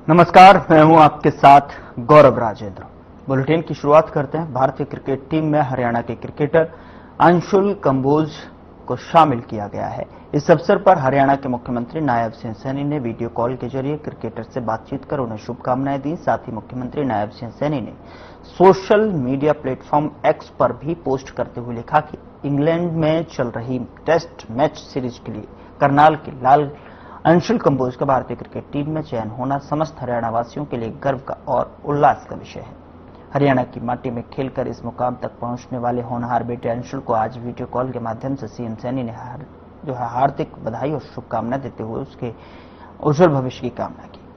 नमस्कार, मैं हूं आपके साथ गौरव राजेंद्र। बुलेटिन की शुरुआत करते हैं। भारतीय क्रिकेट टीम में हरियाणा के क्रिकेटर अंशुल कंबोज को शामिल किया गया है। इस अवसर पर हरियाणा के मुख्यमंत्री नायब सिंह सैनी ने वीडियो कॉल के जरिए क्रिकेटर से बातचीत कर उन्हें शुभकामनाएं दी। साथ ही मुख्यमंत्री नायब सिंह सैनी ने सोशल मीडिया प्लेटफॉर्म एक्स पर भी पोस्ट करते हुए लिखा कि इंग्लैंड में चल रही टेस्ट मैच सीरीज के लिए करनाल के लाल अंशुल कंबोज का भारतीय क्रिकेट टीम में चयन होना समस्त हरियाणा वासियों के लिए गर्व का और उल्लास का विषय है। हरियाणा की माटी में खेलकर इस मुकाम तक पहुंचने वाले होनहार बेटे अंशुल को आज वीडियो कॉल के माध्यम से सीएम सैनी ने हार्दिक बधाई और शुभकामनाएं देते हुए उसके उज्जवल भविष्य की कामना की।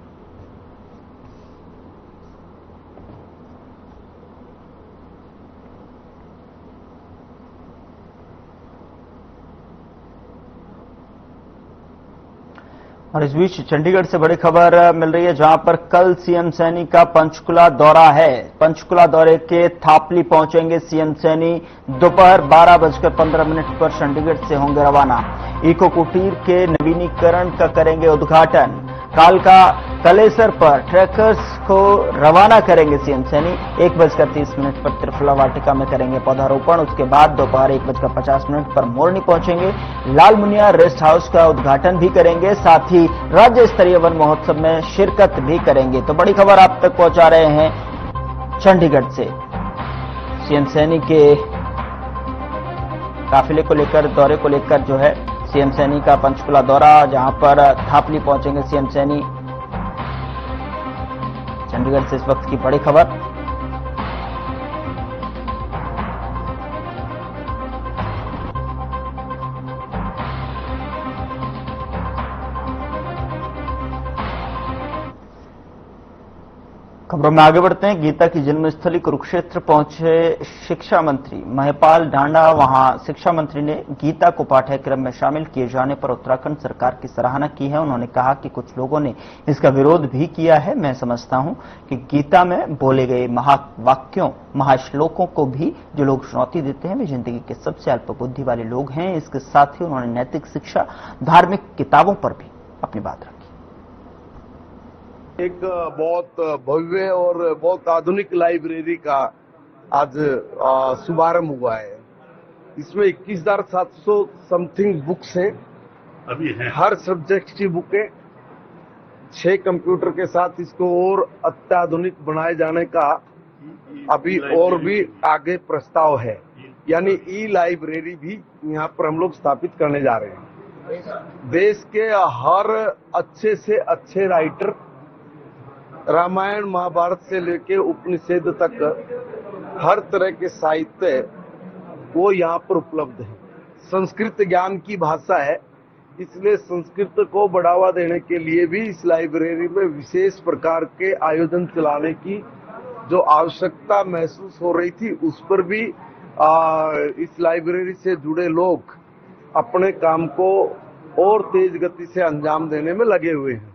और इस बीच चंडीगढ़ से बड़ी खबर मिल रही है, जहां पर कल सीएम सैनी का पंचकुला दौरा है। पंचकुला दौरे के थापली पहुंचेंगे सीएम सैनी। दोपहर 12:15 पर चंडीगढ़ से होंगे रवाना। इको कुटीर के नवीनीकरण का करेंगे उद्घाटन। कालका कलेसर पर ट्रैकर्स को रवाना करेंगे सीएम सैनी। 1:30 पर त्रिफला वाटिका में करेंगे पौधारोपण। उसके बाद दोपहर 1:50 पर मोरनी पहुंचेंगे। लाल मुनिया रेस्ट हाउस का उद्घाटन भी करेंगे। साथ ही राज्य स्तरीय वन महोत्सव में शिरकत भी करेंगे। तो बड़ी खबर आप तक पहुंचा रहे हैं चंडीगढ़ से। सीएम सैनी के काफिले को लेकर, दौरे को लेकर जो है सीएम सैनी का पंचकुला दौरा, जहां पर थापली पहुंचेंगे सीएम सैनी। चंडीगढ़ से इस वक्त की बड़ी खबर। खबरों में आगे बढ़ते हैं। गीता की जन्मस्थली कुरुक्षेत्र पहुंचे शिक्षा मंत्री महिपाल ढांडा। वहां शिक्षा मंत्री ने गीता को पाठ्यक्रम में शामिल किए जाने पर उत्तराखंड सरकार की सराहना की है। उन्होंने कहा कि कुछ लोगों ने इसका विरोध भी किया है। मैं समझता हूं कि गीता में बोले गए महावाक्यों, महाश्लोकों को भी जो लोग चुनौती देते हैं वे जिंदगी के सबसे अल्प बुद्धि वाले लोग हैं। इसके साथ ही उन्होंने नैतिक शिक्षा, धार्मिक किताबों पर भी अपनी बात रखी। एक बहुत भव्य और बहुत आधुनिक लाइब्रेरी का आज शुभारंभ हुआ है। इसमें 21,700 समथिंग बुक्स हैं। अभी है हर सब्जेक्ट की बुकें, 6 कंप्यूटर के साथ इसको और अत्याधुनिक बनाए जाने का अभी और भी आगे प्रस्ताव है। यानी ई लाइब्रेरी भी यहाँ पर हम लोग स्थापित करने जा रहे हैं। देश के हर अच्छे से अच्छे राइटर, रामायण महाभारत से लेके उपनिषद तक हर तरह के साहित्य वो यहाँ पर उपलब्ध है। संस्कृत ज्ञान की भाषा है, इसलिए संस्कृत को बढ़ावा देने के लिए भी इस लाइब्रेरी में विशेष प्रकार के आयोजन चलाने की जो आवश्यकता महसूस हो रही थी, उस पर भी इस लाइब्रेरी से जुड़े लोग अपने काम को और तेज गति से अंजाम देने में लगे हुए हैं।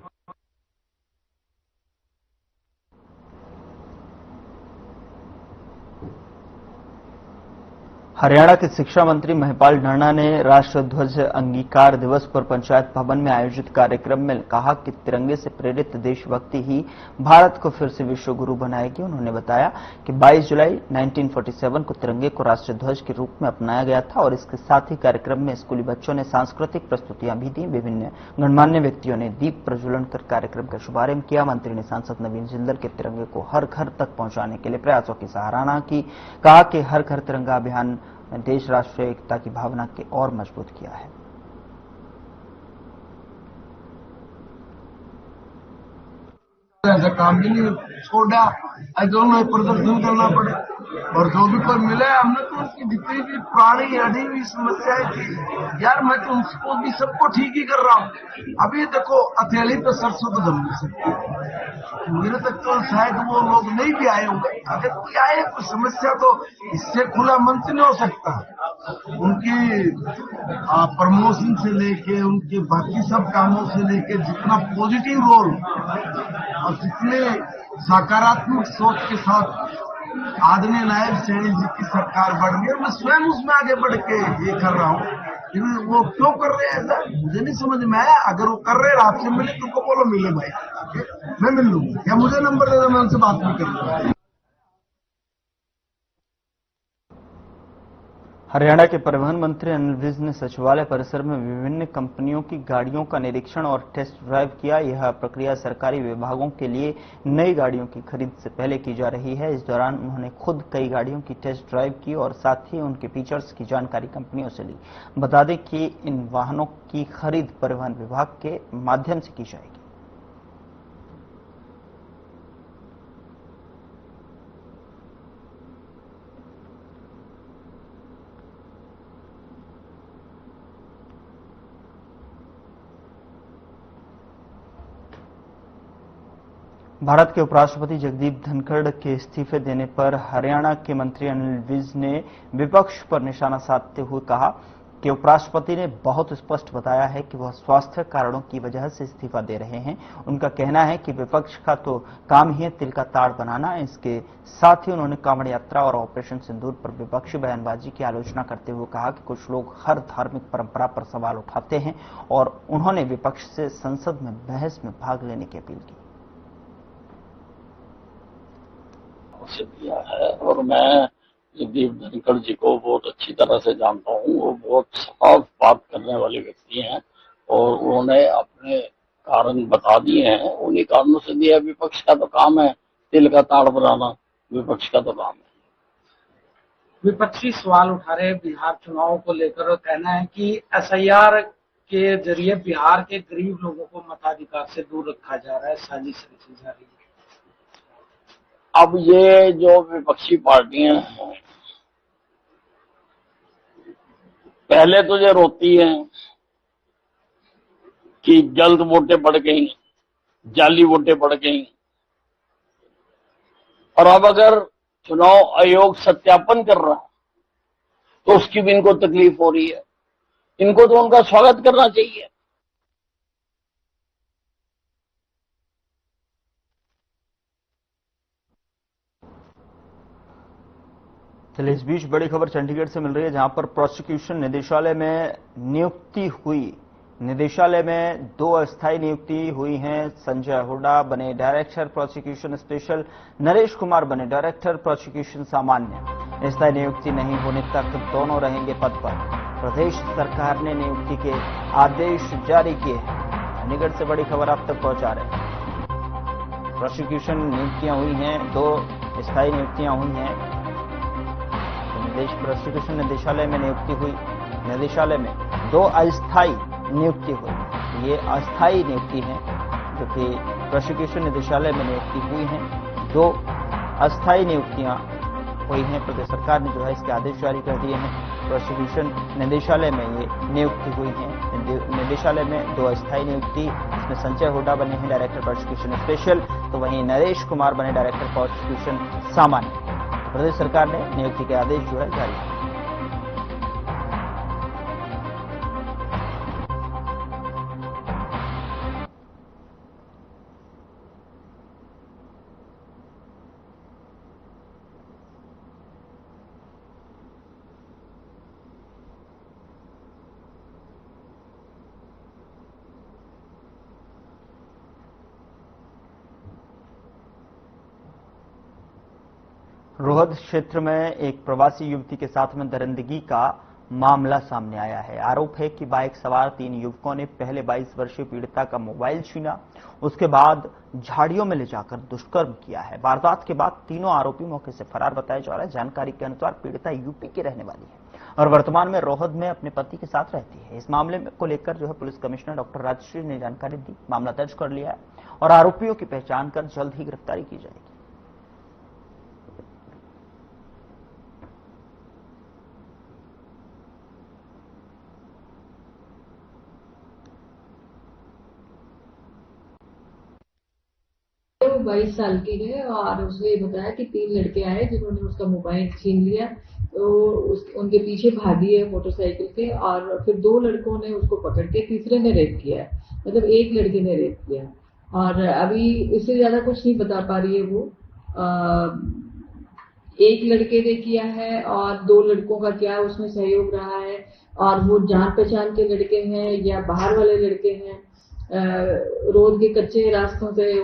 हरियाणा के शिक्षा मंत्री महिपाल ढांडा ने राष्ट्र ध्वज अंगीकार दिवस पर पंचायत भवन में आयोजित कार्यक्रम में कहा कि तिरंगे से प्रेरित देशभक्ति ही भारत को फिर से विश्व गुरु बनाएगी। उन्होंने बताया कि 22 जुलाई 1947 को तिरंगे को राष्ट्रीय ध्वज के रूप में अपनाया गया था और इसके साथ ही कार्यक्रम में स्कूली बच्चों ने सांस्कृतिक प्रस्तुतियां भी दी। विभिन्न गणमान्य व्यक्तियों ने दीप प्रज्वलन कर कार्यक्रम का शुभारंभ किया। मंत्री ने सांसद नवीन जिंदल के तिरंगे को हर घर तक पहुंचाने के लिए प्रयासों की सराहना की। कहा कि हर घर तिरंगा अभियान देश राष्ट्रीय एकता की भावना के और मजबूत किया है। ऐसा काम भी नहीं छोड़ा, दोनों प्रदर्शन करना पड़े और जो भी पर मिला है हमने तो उसकी जितनी भी पुरानी अड़ी हुई समस्याएं थी यार, मैं तो उसको भी सबको ठीक ही कर रहा हूँ। अभी देखो हथेली पे सरसों तो धम नहीं सकती, मेरे तक तो शायद वो लोग नहीं भी आए होंगे। अगर कोई आए कोई समस्या तो इससे खुला मन से नहीं हो सकता। उनकी प्रमोशन से लेके उनके बाकी सब कामों से लेके जितना पॉजिटिव रोल और जितने सकारात्मक सोच के साथ आदरणीय नायब सैनी जी की सरकार बढ़ गई और मैं स्वयं उसमें आगे बढ़ के ये कर रहा हूँ। वो क्यों कर रहे हैं ऐसा मुझे नहीं समझ में आया। अगर वो कर रहे हैं आपसे मिले तो बोलो मिले भाई। मैं मिल लूंगा, या मुझे नंबर दे दो, मैं उनसे बात भी करूंगा। हरियाणा के परिवहन मंत्री अनिल विज ने सचिवालय परिसर में विभिन्न कंपनियों की गाड़ियों का निरीक्षण और टेस्ट ड्राइव किया। यह प्रक्रिया सरकारी विभागों के लिए नई गाड़ियों की खरीद से पहले की जा रही है। इस दौरान उन्होंने खुद कई गाड़ियों की टेस्ट ड्राइव की और साथ ही उनके फीचर्स की जानकारी कंपनियों से ली। बता दें कि इन वाहनों की खरीद परिवहन विभाग के माध्यम से की जाएगी। भारत के उपराष्ट्रपति जगदीप धनखड़ के इस्तीफे देने पर हरियाणा के मंत्री अनिल विज ने विपक्ष पर निशाना साधते हुए कहा कि उपराष्ट्रपति ने बहुत स्पष्ट बताया है कि वह स्वास्थ्य कारणों की वजह से इस्तीफा दे रहे हैं। उनका कहना है कि विपक्ष का तो काम ही है तिल का ताड़ बनाना। इसके साथ ही उन्होंने कांवड़ यात्रा और ऑपरेशन सिंदूर पर विपक्षी बयानबाजी की आलोचना करते हुए कहा कि कुछ लोग हर धार्मिक परंपरा पर सवाल उठाते हैं और उन्होंने विपक्ष से संसद में बहस में भाग लेने की अपील की। से दिया है और मैं जगदीप धनखड़ जी को बहुत अच्छी तरह से जानता हूँ। वो बहुत साफ बात करने वाले व्यक्ति हैं और उन्होंने अपने कारण बता दिए हैं। उन्हीं कारणों से दिया। विपक्ष का तो काम है तिल का ताड़ बनाना, विपक्ष का तो काम है। विपक्षी सवाल उठा रहे बिहार चुनाव को लेकर और कहना है कि एसआईआर के जरिए बिहार के गरीब लोगों को मताधिकार से दूर रखा जा रहा है, साजिश रची जा रही है। अब ये जो विपक्षी पार्टियां हैं, पहले तो ये रोती हैं कि जल्द वोटें पड़ गई, जाली वोटें पड़ गई, और अब अगर चुनाव आयोग सत्यापन कर रहा है तो उसकी भी इनको तकलीफ हो रही है। इनको तो उनका स्वागत करना चाहिए। चलिए, इस बीच बड़ी खबर चंडीगढ़ से मिल रही है, जहां पर प्रोसिक्यूशन निदेशालय में नियुक्ति हुई। निदेशालय में 2 अस्थायी नियुक्ति हुई हैं। संजय हुड्डा बने director prosecution special, Naresh Kumar बने डायरेक्टर प्रोसिक्यूशन सामान्य। अस्थायी नियुक्ति नहीं होने तक दोनों रहेंगे पद पर। प्रदेश सरकार ने नियुक्ति के आदेश जारी किए हैं। चंडीगढ़ से बड़ी खबर आप तक पहुंचा रहे हैं। प्रोसिक्यूशन नियुक्तियां हुई हैं, 2 अस्थायी नियुक्तियां हुई हैं। प्रोसिक्यूशन निदेशालय में नियुक्ति हुई। निदेशालय में 2 अस्थायी नियुक्ति हुई। ये अस्थायी नियुक्ति है जो कि प्रोसिक्यूशन निदेशालय में नियुक्ति हुई है। 2 अस्थायी नियुक्तियां हुई हैं। प्रदेश सरकार ने जो है इसके आदेश जारी कर दिए हैं। प्रोसिक्यूशन निदेशालय में ये नियुक्ति हुई है। निदेशालय में 2 अस्थायी नियुक्ति, इसमें संजय हुड्डा बने हैं डायरेक्टर प्रोसिक्यूशन स्पेशल, तो वहीं नरेश कुमार बने डायरेक्टर प्रोसिक्यूशन सामान्य। प्रदेश सरकार ने नियुक्ति के आदेश जो है जारी किए। रोहद क्षेत्र में एक प्रवासी युवती के साथ में दरिंदगी का मामला सामने आया है। आरोप है कि बाइक सवार 3 युवकों ने पहले 22 वर्षीय पीड़िता का मोबाइल छीना, उसके बाद झाड़ियों में ले जाकर दुष्कर्म किया है। वारदात के बाद तीनों आरोपी मौके से फरार बताया जा रहा है। जानकारी के अनुसार पीड़िता यूपी की रहने वाली है और वर्तमान में रोहद में अपने पति के साथ रहती है। इस मामले को लेकर जो है पुलिस कमिश्नर डॉक्टर राजश्री ने जानकारी दी। मामला दर्ज कर लिया है और आरोपियों की पहचान कर जल्द ही गिरफ्तारी की जाएगी। वो 22 साल की है और उसने बताया कि 3 लड़के आए जिन्होंने उसका मोबाइल छीन लिया, तो उनके पीछे भागी है मोटरसाइकिल पे, और फिर 2 लड़कों ने उसको पकड़ के तीसरे ने रेप किया, मतलब एक लड़के ने रेप किया। और अभी इससे ज्यादा कुछ नहीं बता पा रही है वो। एक लड़के ने किया है और 2 लड़कों का क्या उसमें सहयोग रहा है, और वो जान पहचान के लड़के हैं या बाहर वाले लड़के हैं, रोड के कच्चे रास्तों से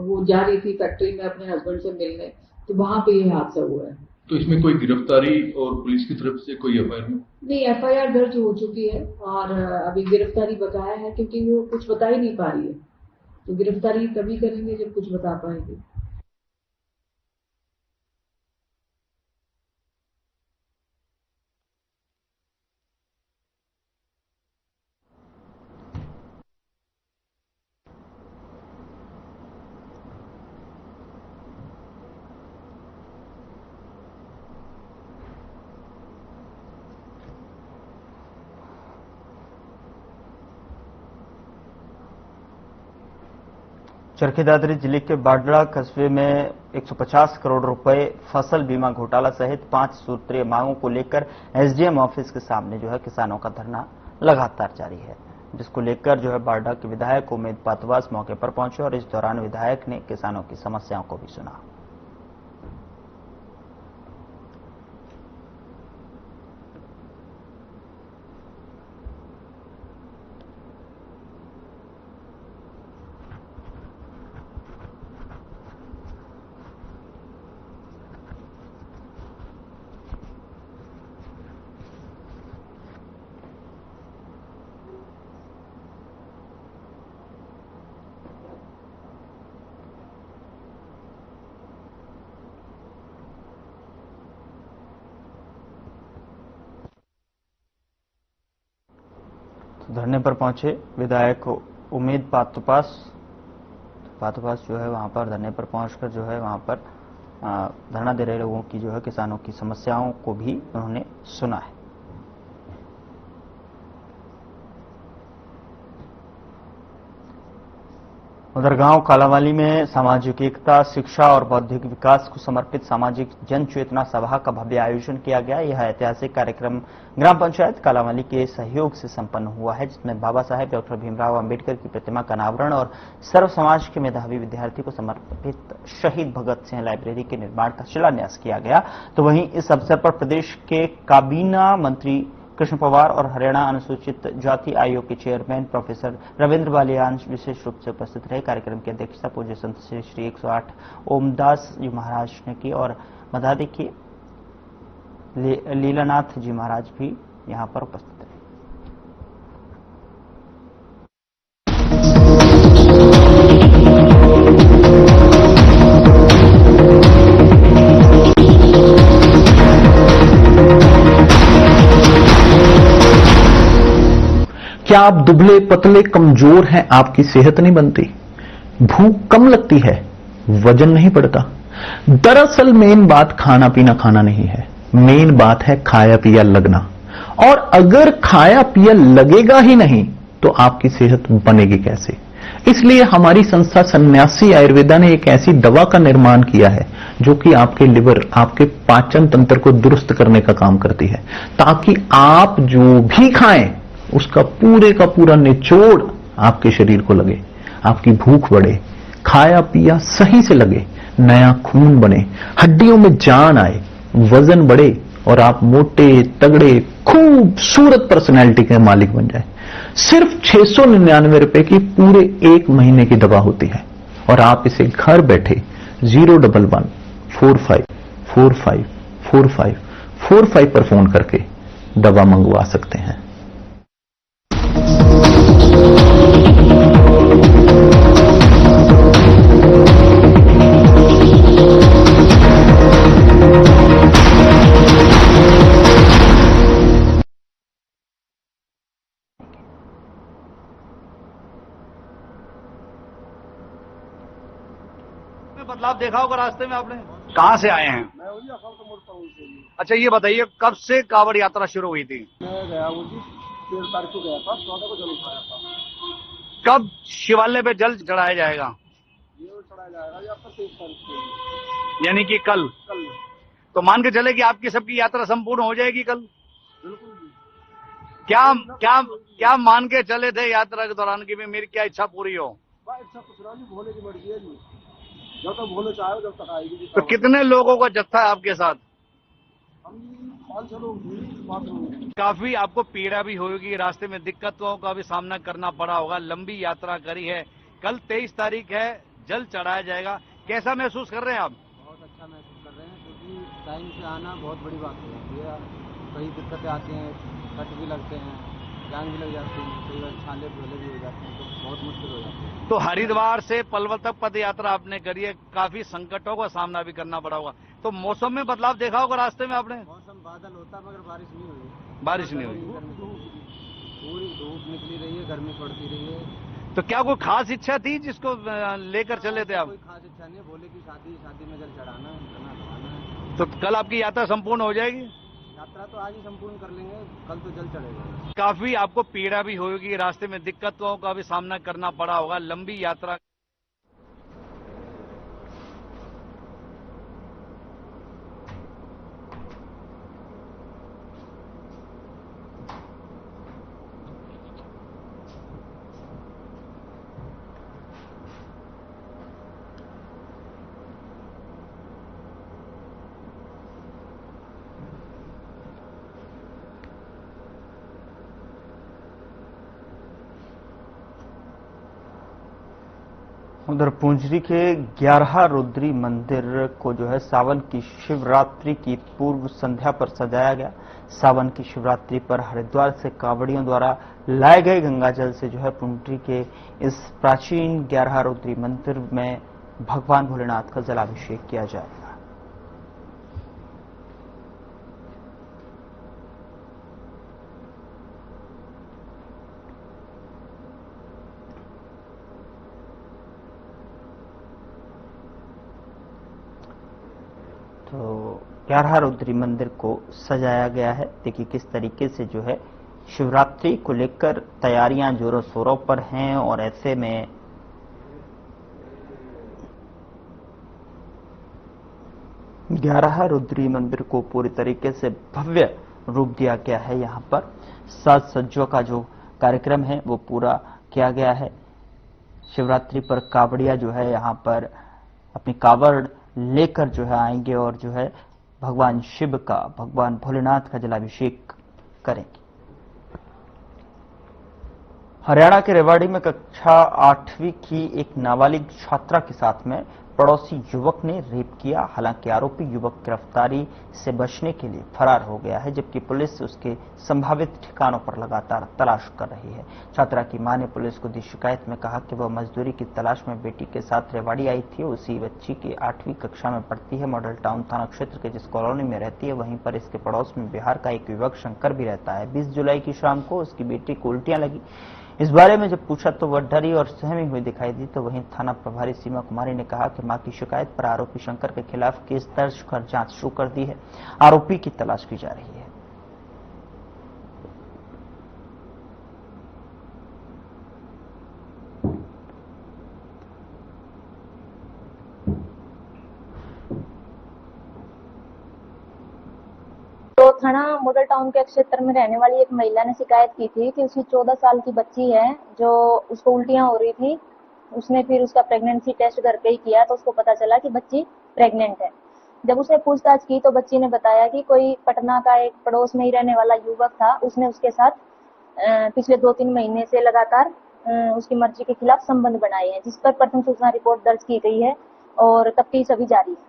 वो जा रही थी फैक्ट्री में अपने हस्बैंड से मिलने, तो वहां पे ये हादसा हुआ है। तो इसमें कोई गिरफ्तारी और पुलिस की तरफ से कोई एफआईआर नहीं, एफआईआर दर्ज हो चुकी है और अभी गिरफ्तारी बकाया है, क्योंकि वो कुछ बता ही नहीं पा रही है। तो गिरफ्तारी तभी करेंगे जब कुछ बता पाएंगे। चरखी दादरी जिले के बाडला कस्बे में 150 करोड़ रुपए फसल बीमा घोटाला सहित 5 सूत्रीय मांगों को लेकर एसडीएम ऑफिस के सामने जो है किसानों का धरना लगातार जारी है, जिसको लेकर जो है बाडला के विधायक उमेद पातवास मौके पर पहुंचे और इस दौरान विधायक ने किसानों की समस्याओं को भी सुना। धरने पर पहुंचे विधायक उमेद पातुपास जो है वहां पर धरने पर पहुंचकर जो है वहां पर धरना दे रहे लोगों की जो है किसानों की समस्याओं को भी उन्होंने सुना है। उधर गांव कालावाली में सामाजिक एकता, शिक्षा और बौद्धिक विकास को समर्पित सामाजिक जन चेतना सभा का भव्य आयोजन किया गया। यह ऐतिहासिक कार्यक्रम ग्राम पंचायत कालावाली के सहयोग से संपन्न हुआ है, जिसमें बाबा साहेब डॉक्टर भीमराव अंबेडकर की प्रतिमा का अनावरण और सर्व समाज के मेधावी विद्यार्थी को समर्पित शहीद भगत सिंह लाइब्रेरी के निर्माण का शिलान्यास किया गया। तो वहीं इस अवसर पर प्रदेश के काबीना मंत्री कृष्ण पवार और हरियाणा अनुसूचित जाति आयोग के चेयरमैन प्रोफेसर रविंद्र बालियान विशेष रूप से उपस्थित रहे। कार्यक्रम की अध्यक्षता पूज्य संत श्री 108 ओमदास जी महाराज ने की और मदादी की लीलानाथ जी महाराज भी यहां पर उपस्थित रहे। क्या आप दुबले पतले कमजोर हैं, आपकी सेहत नहीं बनती, भूख कम लगती है, वजन नहीं बढ़ता? दरअसल मेन बात खाना पीना खाना नहीं है, मेन बात है खाया पिया लगना। और अगर खाया पिया लगेगा ही नहीं तो आपकी सेहत बनेगी कैसे? इसलिए हमारी संस्था सन्यासी आयुर्वेदा ने एक ऐसी दवा का निर्माण किया है जो कि आपके लिवर, आपके पाचन तंत्र को दुरुस्त करने का काम करती है, ताकि आप जो भी खाएं उसका पूरे का पूरा निचोड़ आपके शरीर को लगे, आपकी भूख बढ़े, खाया पिया सही से लगे, नया खून बने, हड्डियों में जान आए, वजन बढ़े और आप मोटे तगड़े खूबसूरत पर्सनैलिटी के मालिक बन जाए। सिर्फ 699 रुपए की पूरे 1 महीने की दवा होती है और आप इसे घर बैठे 01145454545 पर फोन करके दवा मंगवा सकते हैं। बदलाव देखा होगा रास्ते में आपने? कहाँ से आए हैं? मैं वही अकाल तो मोड़ पाऊँ से। अच्छा ये बताइए कब से कांवड़ यात्रा शुरू हुई थी? मैं गया हूँ जी 13 तारीख को गया था, 14 को जल उठाया था। कब शिवालय पे जल चढ़ाया जाएगा? ये चढ़ाया जाएगा ये आपका 23 तारीख को, यानी कि कल। तो मान के चले कि आपकी सबकी यात्रा संपूर्ण हो जाएगी कल? बिल्कुल जी। क्या मान के चले थे यात्रा के दौरान की मेरी क्या इच्छा पूरी हो? इच्छा कुछ ना जी, भोले की मर्जी है जी, जब तक भोले चाहे जब तक आएगी जी। तो कितने लोगों का जत्था है आपके साथ? हम काफी आपको पीड़ा भी होगी, रास्ते में दिक्कतों का भी सामना करना पड़ा होगा, लंबी यात्रा करी है। कल 23 तारीख है, जल चढ़ाया जाएगा, कैसा महसूस कर रहे हैं आप? बहुत अच्छा महसूस कर रहे हैं, क्योंकि टाइम से आना बहुत बड़ी बात हो जाती है। कई दिक्कतें आती हैं, कट भी लगते हैं, जान भी लग जाती हैं, कई बार छाले भोले भी हो जाते हैं, तो बहुत मुश्किल हो जाती है। तो हरिद्वार से पलवल तक पद यात्रा आपने करी है, काफी संकटों का सामना भी करना पड़ा होगा, तो मौसम में बदलाव देखा होगा रास्ते में आपने? मौसम बादल होता मगर बारिश नहीं हुई। बारिश नहीं हुई, पूरी धूप निकली रही है, गर्मी पड़ती रही है। तो क्या कोई खास इच्छा थी जिसको लेकर चले थे आप? कोई खास इच्छा नहीं है, बोले की शादी में जल चढ़ाना है, खाना खवाना है। तो कल आपकी यात्रा संपूर्ण हो जाएगी? यात्रा तो आज ही संपूर्ण कर लेंगे, कल तो जल चढ़ेगा। काफी आपको पीड़ा भी होगी, रास्ते में दिक्कतों का भी सामना करना पड़ा होगा, लंबी यात्रा। उधर पुंजरी के 11 रुद्री मंदिर को जो है सावन की शिवरात्रि की पूर्व संध्या पर सजाया गया। सावन की शिवरात्रि पर हरिद्वार से कांवड़ियों द्वारा लाए गए गंगाजल से जो है पुंजरी के इस प्राचीन 11 रुद्री मंदिर में भगवान भोलेनाथ का जलाभिषेक किया जाएगा। तो 11 रुद्री मंदिर को सजाया गया है। देखिए किस तरीके से जो है शिवरात्रि को लेकर तैयारियां जोरों शोरों पर हैं और ऐसे में ग्यारह रुद्री मंदिर को पूरी तरीके से भव्य रूप दिया गया है। यहाँ पर साज सज्जों का जो कार्यक्रम है वो पूरा किया गया है। शिवरात्रि पर कावड़िया जो है यहाँ पर अपनी कावड़ लेकर जो है आएंगे और जो है भगवान शिव का, भगवान भोलेनाथ का जलाभिषेक करेंगे। हरियाणा के रेवाड़ी में कक्षा 8वीं की एक नाबालिग छात्रा के साथ में पड़ोसी युवक ने रेप किया। हालांकि आरोपी युवक गिरफ्तारी से बचने के लिए फरार हो गया है, जबकि पुलिस उसके संभावित ठिकानों पर लगातार तलाश कर रही है। छात्रा की मां ने पुलिस को दी शिकायत में कहा कि वह मजदूरी की तलाश में बेटी के साथ रेवाड़ी आई थी। उसी बच्ची की 8वीं कक्षा में पढ़ती है। मॉडल टाउन थाना क्षेत्र के जिस कॉलोनी में रहती है वहीं पर इसके पड़ोस में बिहार का एक युवक शंकर भी रहता है। 20 जुलाई की शाम को उसकी बेटी को उल्टियां लगी। इस बारे में जब पूछा तो वह डरी और सहमी हुई दिखाई दी। तो वहीं थाना प्रभारी सीमा कुमारी ने कहा कि मां की शिकायत पर आरोपी शंकर के खिलाफ केस दर्ज कर जांच शुरू कर दी है। आरोपी की तलाश की जा रही है। तो थाना मॉडल टाउन के क्षेत्र में रहने वाली एक महिला ने शिकायत की थी कि उसकी 14 साल की बच्ची है जो उसको उल्टियां हो रही थी। उसने फिर उसका प्रेगनेंसी टेस्ट घर पे ही किया तो उसको पता चला कि बच्ची प्रेग्नेंट है। जब उसने पूछताछ की तो बच्ची ने बताया कि कोई पटना का एक पड़ोस में ही रहने वाला युवक था, उसने उसके साथ पिछले 2-3 महीने से लगातार उसकी मर्जी के खिलाफ संबंध बनाए हैं, जिस पर प्रथम सूचना रिपोर्ट दर्ज की गई है और तफ्तीश अभी जारी है।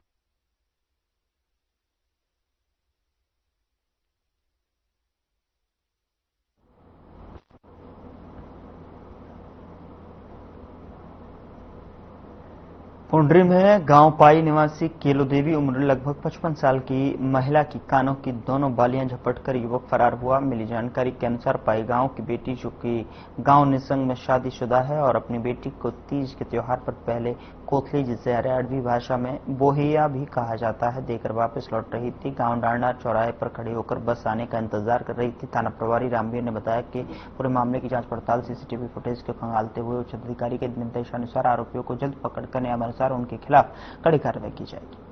पुंडरी में गांव पाई निवासी केलो देवी उम्र लगभग 55 साल की महिला की कानों की दोनों बालियां झपटकर युवक फरार हुआ। मिली जानकारी के अनुसार पाई गांव की बेटी जो कि गांव निसंग में शादीशुदा है और अपनी बेटी को तीज के त्योहार पर पहले कोथली, जिसे हरियाणवी भाषा में बोहिया भी कहा जाता है, देकर वापस लौट रही थी। गांव डांडा चौराहे पर खड़ी होकर बस आने का इंतजार कर रही थी। थाना प्रभारी रामवीर ने बताया कि पूरे मामले की जांच पड़ताल सीसीटीवी फुटेज को खंगालते हुए उच्च अधिकारी के निर्देशानुसार आरोपियों को जल्द पकड़कर नियमानुसार उनके खिलाफ कड़ी कार्रवाई की जाएगी।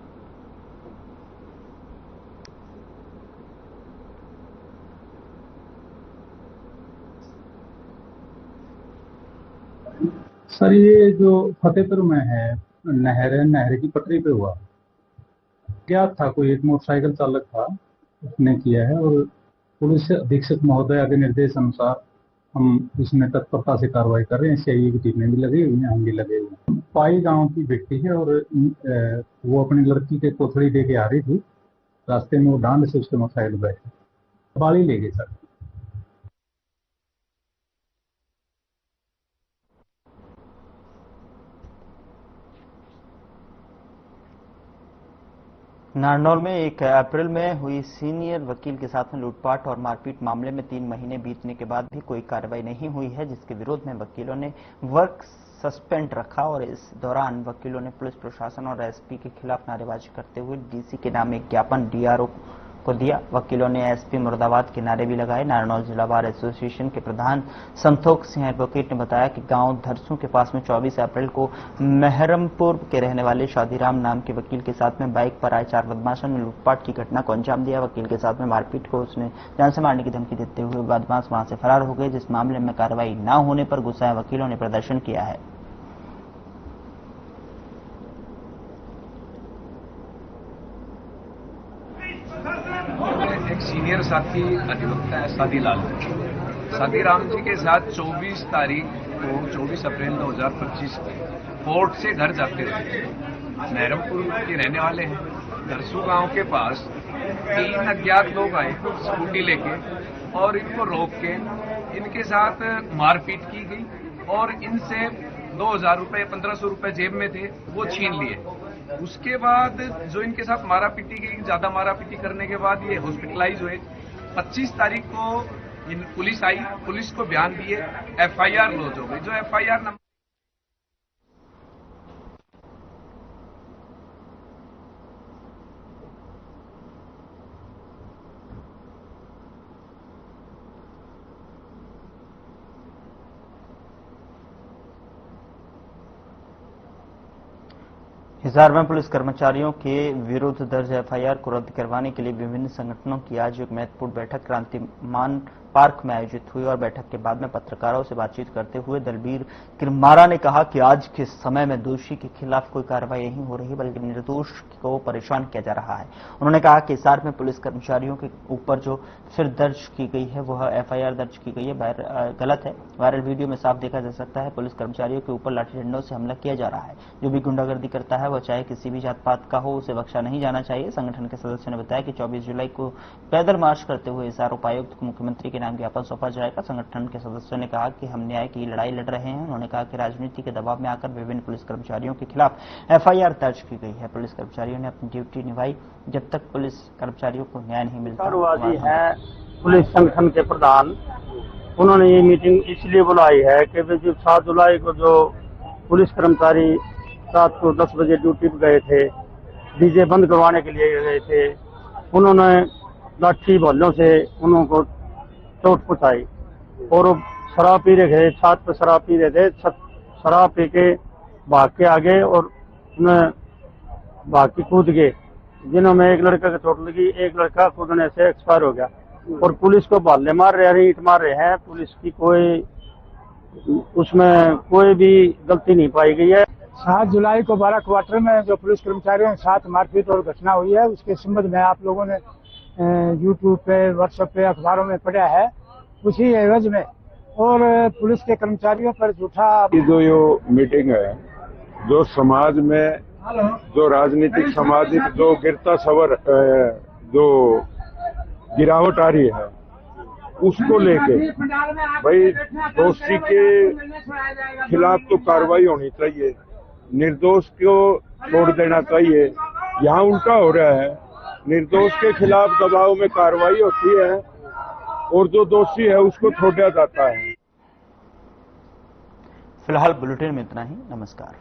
सर ये जो फतेहपुर में है नहर की पटरी पे हुआ, क्या था, कोई एक मोटरसाइकिल चालक था उसने किया है और पुलिस अधीक्षक महोदय के निर्देश अनुसार हम इसमें तत्परता से कार्रवाई कर रहे हैं। सीआईए की टीमें भी लगी हुई हैं, हम भी लगे हुए हैं। पाई गांव की व्यक्ति है और वो अपनी लड़की के कोथड़ी दे के आ रही थी। रास्ते में वो डांड से उसके मोटरसाइकिल बैठे बाली ले गए सर। नारनौल में 1 अप्रैल में हुई सीनियर वकील के साथ में लूटपाट और मारपीट मामले में 3 महीने बीतने के बाद भी कोई कार्रवाई नहीं हुई है, जिसके विरोध में वकीलों ने वर्क सस्पेंड रखा और इस दौरान वकीलों ने पुलिस प्रशासन और एसपी के खिलाफ नारेबाजी करते हुए डीसी के नाम एक ज्ञापन डीआरओ को दिया। वकीलों ने एसपी मुरादाबाद के नारे भी लगाए। नारनौल जिला बार एसोसिएशन के प्रधान संतोख सिंह एडवोकेट ने बताया कि गांव धरसू के पास में 24 अप्रैल को मेहरमपुर के रहने वाले शादीराम नाम के वकील के साथ में बाइक पर आए 4 बदमाशों ने लूटपाट की घटना को अंजाम दिया। वकील के साथ में मारपीट को उसने जान से मारने की धमकी देते हुए बदमाश वहां से फरार हो गए, जिस मामले में कार्रवाई न होने पर गुस्साए वकीलों ने प्रदर्शन किया है। एक सीनियर साथी अधिवक्ता है शादीराम जी के साथ 24 तारीख को 24 अप्रैल 2025 कोर्ट से घर जाते हुए मेहरमपुर के रहने वाले हैं। धरसू गांव के पास 3 अज्ञात लोग आए स्कूटी लेके और इनको रोक के इनके साथ मारपीट की गई और इनसे 2000 रुपए 1500 रुपए जेब में थे वो छीन लिए। उसके बाद जो इनके साथ मारा पीटी गई, ज्यादा मारा पीटी करने के बाद ये हॉस्पिटलाइज हुए। 25 तारीख को पुलिस आई, पुलिस को बयान दिए, एफआईआर लॉन्च हो गई। जो एफआईआर नंबर हिसार में पुलिस कर्मचारियों के विरुद्ध दर्ज एफआईआर को रद्द करवाने के लिए विभिन्न संगठनों की आज एक महत्वपूर्ण बैठक क्रांतिमान पार्क में आयोजित हुई और बैठक के बाद में पत्रकारों से बातचीत करते हुए दलबीर किरमारा ने कहा कि आज के समय में दोषी के खिलाफ कोई कार्रवाई नहीं हो रही बल्कि निर्दोष को परेशान किया जा रहा है। उन्होंने कहा कि हिसार में पुलिस कर्मचारियों के ऊपर जो फिर दर्ज की गई है वह एफआईआर दर्ज की गई है गलत है। वायरल वीडियो में साफ देखा जा सकता है पुलिस कर्मचारियों के ऊपर लाठी डंडों से हमला किया जा रहा है। जो भी गुंडागर्दी करता है वह चाहे किसी भी जात पात का हो उसे बख्शा नहीं जाना चाहिए। संगठन के सदस्यों ने बताया कि 24 जुलाई को पैदल मार्च करते हुए हिसार उपायुक्त को मुख्यमंत्री के नाम ज्ञापन सौंपा जाएगा। संगठन के सदस्यों ने कहा कि हम न्याय की लड़ाई लड़ रहे हैं। उन्होंने कहा कि राजनीति के दबाव में आकर विभिन्न पुलिस कर्मचारियों के खिलाफ एफआईआर दर्ज की गई है। पुलिस कर्मचारियों ने अपनी ड्यूटी निभाई जब तक पुलिस कर्मचारियों को न्याय नहीं मिलता। है पुलिस संगठन के प्रधान, उन्होंने ये मीटिंग इसलिए बुलाई है कि जो 7 जुलाई को जो पुलिस कर्मचारी रात को 10 बजे ड्यूटी पर गए थे, डीजे बंद करवाने के लिए गए थे, उन्होंने लाठी बल्लों से उनको चोट पहुंचाई और शराब पी रहे थे, छत पर शराब पी रहे थे, शराब पी के भाग के आगे और उन्हें भाग के कूद गए, जिन्होंने एक लड़का की चोट लगी, एक लड़का कूदने से एक्सपायर हो गया और पुलिस को भाले मार रहे हैं, ईंट मार रहे हैं। पुलिस की कोई उसमें कोई भी गलती नहीं पाई गई है। 7 जुलाई को 12 क्वार्टर में जो पुलिस कर्मचारियों के साथ मारपीट और घटना हुई है उसके संबंध में आप लोगों ने यूट्यूब पे, व्हाट्सएप पे, अखबारों में पढ़ा है। उसी एवज में और पुलिस के कर्मचारियों पर झूठा जो ये मीटिंग है, जो समाज में जो राजनीतिक सामाजिक जो गिरता सवर जो गिरावट आ रही है उसको लेके भाई दोषी के खिलाफ तो कार्रवाई होनी चाहिए, निर्दोष को छोड़ देना चाहिए। यहाँ उल्टा हो रहा है, निर्दोष के खिलाफ दबाव में कार्रवाई होती है और जो दोषी है उसको छोड़ा जाता है। फिलहाल बुलेटिन में इतना ही। नमस्कार।